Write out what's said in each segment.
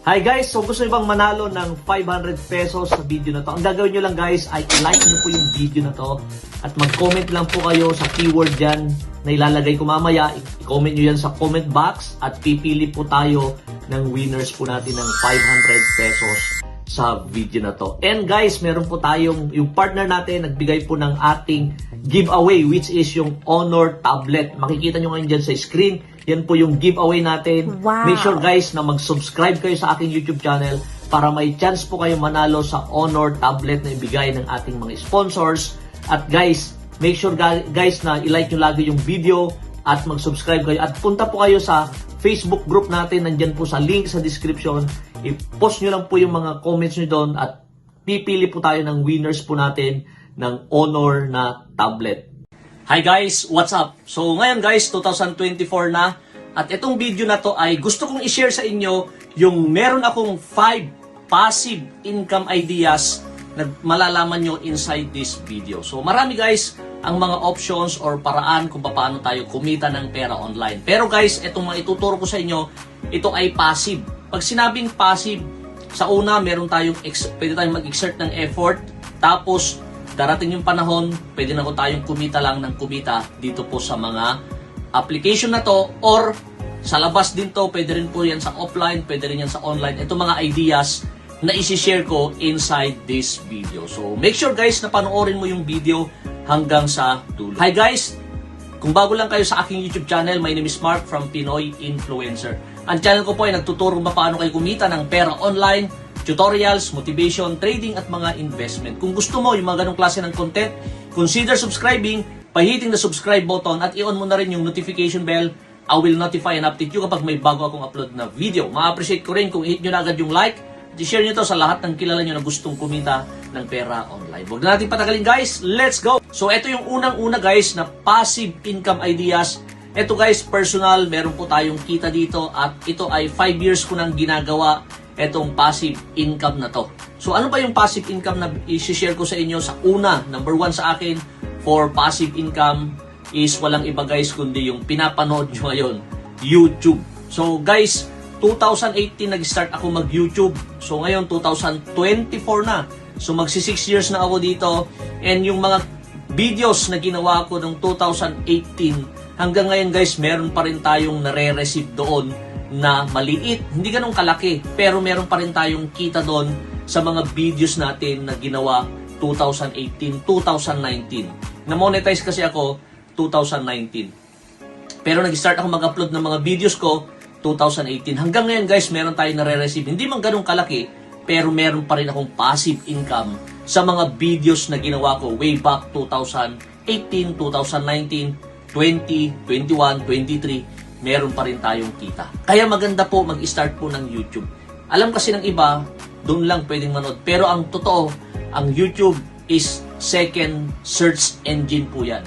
Hi guys, so gusto nyo bang manalo ng 500 pesos sa video na to? Ang gagawin nyo lang guys ay like nyo po yung video na to at mag-comment lang po kayo sa keyword dyan na ilalagay ko mamaya. I-comment nyo yan sa comment box at pipili po tayo ng winners po natin ng 500 pesos sa video na to. And guys, meron po tayong, yung partner natin nagbigay po ng ating giveaway which is yung Honor tablet. Makikita nyo ngayon dyan sa screen. Yan po yung giveaway natin. Wow. Make sure guys na mag-subscribe kayo sa aking YouTube channel para may chance po kayo manalo sa Honor tablet na ibigay ng ating mga sponsors. At guys, make sure guys na i-like nyo lagi yung video at mag-subscribe kayo. At punta po kayo sa Facebook group natin. Nandyan po sa link sa description. I-post nyo lang po yung mga comments nyo doon at pipili po tayo ng winners po natin ng Honor na tablet. Hi guys, what's up? So ngayon guys, 2024 na at itong video na to ay gusto kong i-share sa inyo yung meron akong 5 passive income ideas na malalaman nyo inside this video. So marami guys ang mga options or paraan kung paano tayo kumita ng pera online. Pero guys, itong mga ituturo ko sa inyo, ito ay passive. Pag sinabing passive, sa una meron tayong pwede tayong mag-exert ng effort, tapos darating yung panahon, pwede na ko tayong kumita lang ng kumita dito po sa mga application na to or sa labas din to, pwede rin po yan sa offline, pwede rin yan sa online. Ito mga ideas na isi-share ko inside this video. So make sure guys na panoorin mo yung video hanggang sa dulo. Hi guys! Kung bago lang kayo sa aking YouTube channel, my name is Mark from Pinoy Influencer. Ang channel ko po ay nagtuturo kung paano kayo kumita ng pera online, tutorials, motivation, trading at mga investment. Kung gusto mo yung mga ganong klase ng content, consider subscribing by hitting the subscribe button at i-on mo na rin yung notification bell. I will notify and update you kapag may bago akong upload na video. Ma-appreciate ko rin kung i-hit nyo na agad yung like at i-share nyo to sa lahat ng kilala nyo na gustong kumita ng pera online. Huwag na natin patagalin guys, let's go! So ito yung unang-una guys na passive income ideas. Ito guys, personal, meron po tayong kita dito at ito ay 5 years ko nang ginagawa etong passive income na to. So ano ba yung passive income na i-share ko sa inyo? Sa una, number 1 sa akin for passive income is walang iba guys kundi yung pinapanood nyo ngayon, YouTube. So guys, 2018 nag-start ako mag-YouTube. So ngayon 2024 na. So magsi 6 years na ako dito and yung mga videos na ginawa ko noong 2018 hanggang ngayon guys, meron pa rin tayong nare-receive doon na maliit, hindi ganun kalaki, pero meron pa rin tayong kita doon sa mga videos natin na ginawa 2018, 2019. Na-monetize kasi ako 2019. Pero nag-start ako mag-upload ng mga videos ko 2018. Hanggang ngayon guys, meron tayong nare-receive. Hindi man ganun kalaki, pero meron pa rin akong passive income sa mga videos na ginawa ko way back 2018, 2019, 20, 21, 23. Meron pa rin tayong kita. Kaya maganda po mag-start po ng YouTube. Alam kasi ng iba, doon lang pwedeng manood. Pero ang totoo, ang YouTube is second search engine po yan.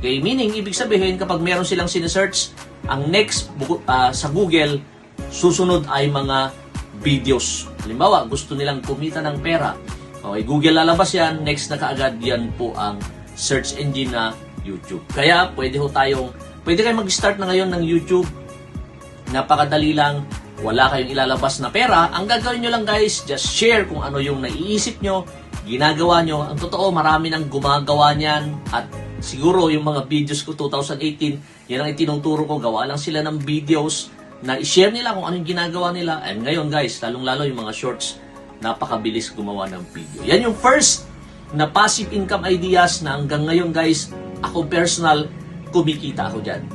Okay? Meaning, ibig sabihin, kapag meron silang sinesearch, ang next sa Google, susunod ay mga videos. Halimbawa, gusto nilang kumita ng pera. Okay, Google lalabas yan, next na kaagad yan po ang search engine na YouTube. Kaya, pwede kayo mag-start na ngayon ng YouTube. Napakadali lang. Wala kayong ilalabas na pera. Ang gagawin nyo lang guys, just share kung ano yung naiisip nyo, ginagawa nyo. Ang totoo, marami nang gumagawa niyan. At siguro yung mga videos ko 2018, yan ang itinuturo ko. Gawa lang sila ng videos na i-share nila kung ano yung ginagawa nila. And ngayon guys, lalong-lalo yung mga shorts, napakabilis gumawa ng video. Yan yung first na passive income ideas na hanggang ngayon guys, ako personal, kumikita ako dyan.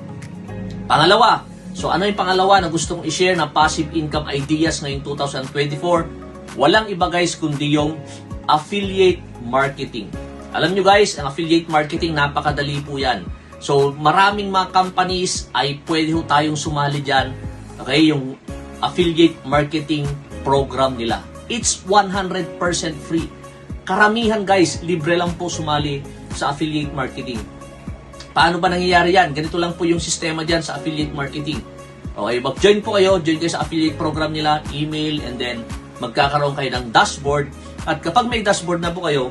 Pangalawa, so ano yung pangalawa na gusto kong i-share na passive income ideas ngayong 2024? Walang iba guys kundi yung affiliate marketing. Alam nyo guys, ang affiliate marketing napakadali po yan. So maraming mga companies ay pwede ho tayong sumali dyan. Okay, yung affiliate marketing program nila. It's 100% free. Karamihan guys, libre lang po sumali sa affiliate marketing. Paano ba nangyayari yan? Ganito lang po yung sistema dyan sa affiliate marketing. Okay, mag-join po kayo. Join kayo sa affiliate program nila, email, and then magkakaroon kayo ng dashboard. At kapag may dashboard na po kayo,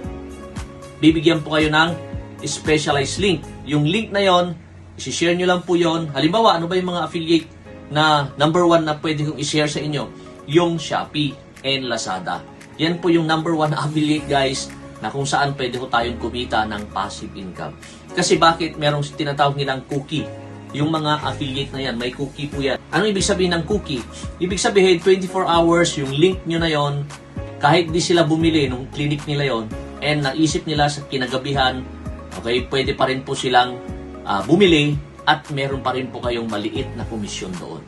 bibigyan po kayo ng specialized link. Yung link na yon, isi-share nyo lang po yon. Halimbawa, ano ba yung mga affiliate na number 1 na pwede kong i-share sa inyo, yung Shopee and Lazada. Yan po yung number 1 na affiliate guys, na kung saan pwede ko tayong kumita ng passive income. Kasi bakit? Merong tinatawag nilang cookie. Yung mga affiliate na yan, may cookie po yan. Ano ibig sabihin ng cookie? Ibig sabihin, 24 hours, yung link nyo na yon, kahit di sila bumili nung clinic nila yon, and naisip nila sa kinagabihan, okay, pwede pa rin po silang bumili at meron pa rin po kayong maliit na komisyon doon.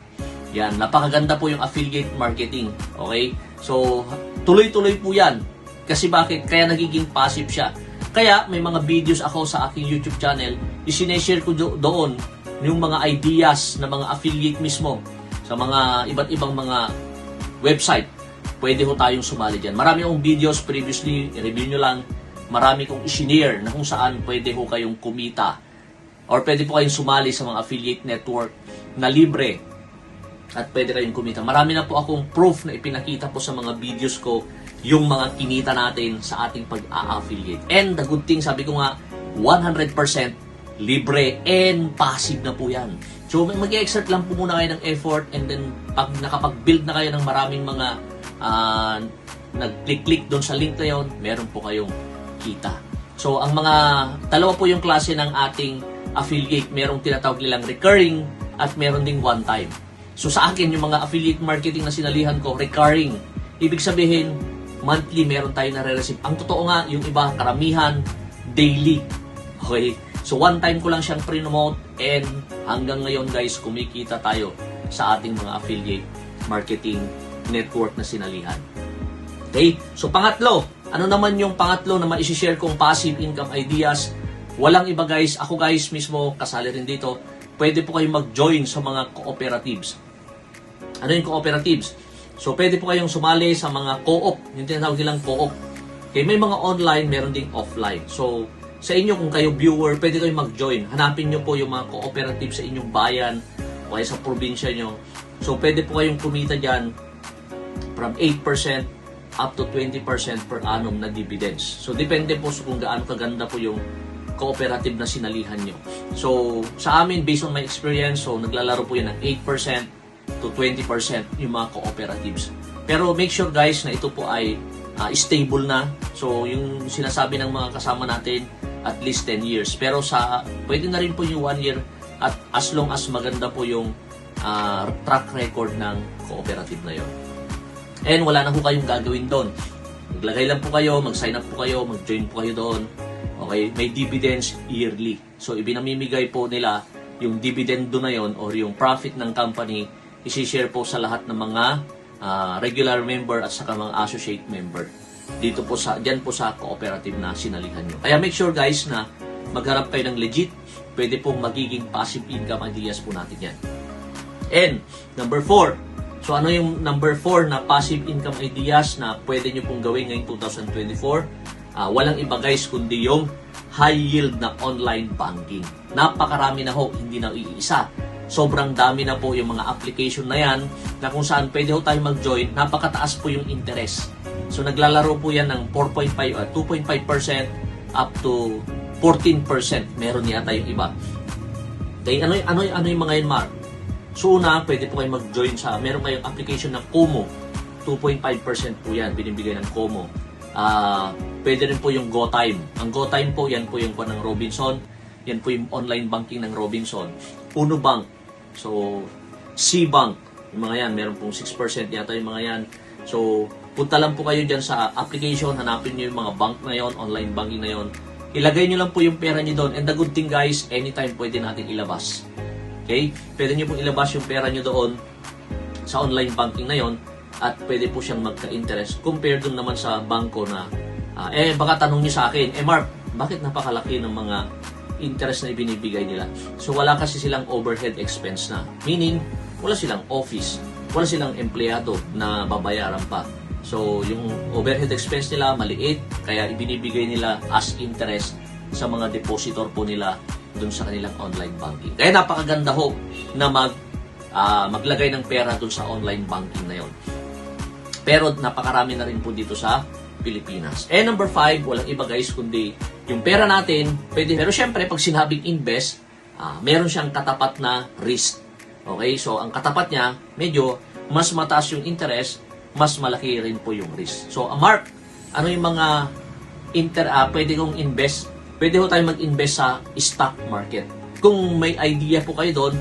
Yan, napakaganda po yung affiliate marketing. Okay? So, tuloy-tuloy po yan. Kasi bakit? Kaya nagiging passive siya. Kaya may mga videos ako sa aking YouTube channel, isineshare ko doon yung mga ideas na mga affiliate mismo sa mga iba't ibang mga website. Pwede ho tayong sumali dyan. Marami akong videos previously, i-review nyo lang. Marami kong isinare na kung saan pwede ho kayong kumita or pwede po kayong sumali sa mga affiliate network na libre at pwede kayong kumita. Marami na po akong proof na ipinakita po sa mga videos ko yung mga kinita natin sa ating pag-a-affiliate. And the good thing, sabi ko nga, 100% libre and passive na po yan. So mag-exert lang po muna kayo ng effort, and then pag nakapag-build na kayo ng maraming mga nag-click doon sa link na yun, meron po kayong kita. So ang mga dalawa po yung klase ng ating affiliate. Merong tinatawag nilang recurring at meron ding one time. So sa akin, yung mga affiliate marketing na sinalihan ko, recurring. Ibig sabihin, monthly meron tayo nare-receive. Ang totoo nga, yung iba, karamihan, daily. Okay? So one time ko lang siyang pre-promote, and hanggang ngayon guys, kumikita tayo sa ating mga affiliate marketing network na sinalihan. Okay? So pangatlo, ano naman yung pangatlo na ma-share kong passive income ideas? Walang iba guys, ako guys mismo, kasali rin dito, pwede po kayong mag-join sa mga cooperatives. Ano yung cooperatives? So pwede po kayong sumali sa mga co-op, yung tinatawag nilang co-op. Okay, may mga online, meron ding offline. So sa inyo, kung kayo viewer, pwede kayong mag-join. Hanapin nyo po yung mga cooperative sa inyong bayan o sa probinsya nyo. So pwede po kayong kumita dyan from 8% up to 20% per annum na dividends. So depende po sa kung gaano kaganda po yung cooperative na sinalihan nyo. So sa amin, based on my experience, so naglalaro po yan ng 8% to 20% yung mga cooperatives. Pero make sure guys na ito po ay stable na. So yung sinasabi ng mga kasama natin, at least 10 years. Pero pwede na rin po yung 1 year, at as long as maganda po yung track record ng cooperative na yon. And wala na po kayong gagawin doon. Maglagay lang po kayo, mag-sign up po kayo, mag-join po kayo doon. Okay, may dividends yearly. So ibinamimigay po nila yung dividend doon na yon or yung profit ng company, isi-share po sa lahat ng mga regular member at saka mga associate member. Dito po diyan po sa cooperative na sinalihan nyo. Kaya make sure guys na magharap kayo ng legit. Pwede pong magiging passive income ideas po natin yan. And number 4. So ano yung number 4 na passive income ideas na pwede nyo pong gawin ngayong 2024? Walang iba guys kundi yung high yield na online banking. Napakarami na ho, hindi na iisa. Sobrang dami na po yung mga application na yan na kung saan pwede ho tayo mag-join. Napakataas po yung interest. So naglalaro po yan ng 4.5 at 2.5% up to 14%. Meron yata yung iba. Okay, ano yung mga yun, Mark? So una, pwede po kayo mag-join sa, meron kayong application na Kumu. 2.5% po yan, binibigay ng Kumu. Pwede rin po yung GoTime. Ang GoTime po, yan po yung ng Robinson. Yan po yung online banking ng Robinson. Uno Bank. So, C-Bank. Yung mga yan, meron pong 6% yata yung mga yan. So, punta lang po kayo dyan sa application, hanapin nyo yung mga bank na yon, online banking na yon. Ilagay nyo lang po yung pera nyo doon. And the good thing guys, anytime pwede natin ilabas. Okay? Pwede nyo pong ilabas yung pera nyo doon sa online banking na yon at pwede po siyang magka-interest compared dun naman sa bangko na baka tanong nyo sa akin, Mark, bakit napakalaki ng mga interest na ibinibigay nila? So wala kasi silang overhead expense na. Meaning, wala silang office, wala silang empleyado na babayaran pa. So yung overhead expense nila maliit, kaya ibinibigay nila as interest sa mga depositor po nila dun sa kanilang online banking. Kaya napakaganda ho na maglagay ng pera dun sa online banking na yon. Pero napakarami na rin po dito sa Pilipinas. And number 5, walang iba guys kundi yung pera natin, pwede, pero syempre pag sinabing invest, meron siyang katapat na risk. Okay, so ang katapat niya, medyo mas mataas yung interest, mas malaki rin po yung risk. So, Mark, ano yung mga pwede kong invest? Pwede ho tayo mag-invest sa stock market. Kung may idea po kayo doon,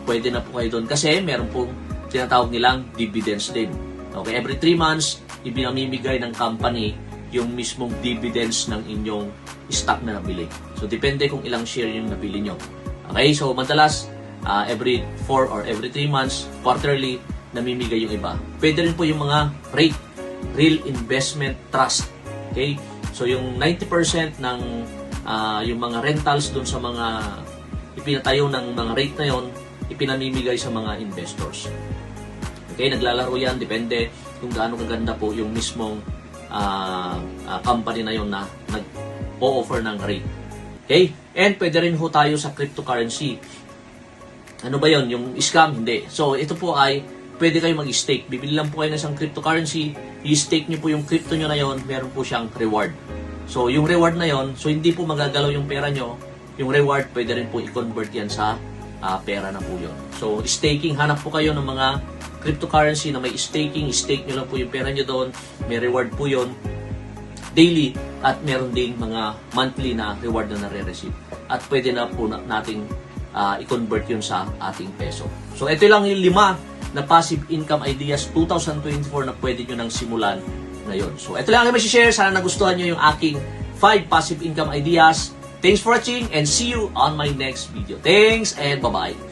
pwede na po kayo doon kasi meron pong tinatawag nilang dividends din. Okay, every 3 months, ibinamimigay ng company yung mismong dividends ng inyong stock na nabili. So, depende kung ilang share yung nabili nyo. Okay, so madalas, every 4 or every 3 months, quarterly, namimigay yung iba. Pwede rin po yung mga rate, real investment trust. Okay, so yung 90% ng yung mga rentals dun sa mga ipinatayo ng mga rate na yon, ipinamimigay sa mga investors. Okay, naglalaro yan, depende kung gaano kaganda po yung mismong company na yon na nag-o-offer ng rate. Okay, and pwede rin ho tayo sa cryptocurrency. Ano ba yon? Yung scam? Hindi. So, ito po ay pwede kayo mag-stake. Bibili lang po kayo ng isang cryptocurrency, i-stake nyo po yung crypto nyo na yon, meron po siyang reward. So, yung reward na yon, so hindi po magagalaw yung pera nyo, yung reward, pwede rin po i-convert yan sa pera na po yun. So, staking, hanap po kayo ng mga cryptocurrency na may staking, stake nyo lang po yung pera nyo doon, may reward po yun, daily, at meron ding mga monthly na reward na nare-receive. At pwede na po nating i-convert yun sa ating peso. So, ito lang yung 5 na passive income ideas 2024 na pwede nyo nang simulan ngayon. So, ito lang ang i-share. Sana nagustuhan nyo yung aking 5 passive income ideas. Thanks for watching and see you on my next video. Thanks and bye-bye.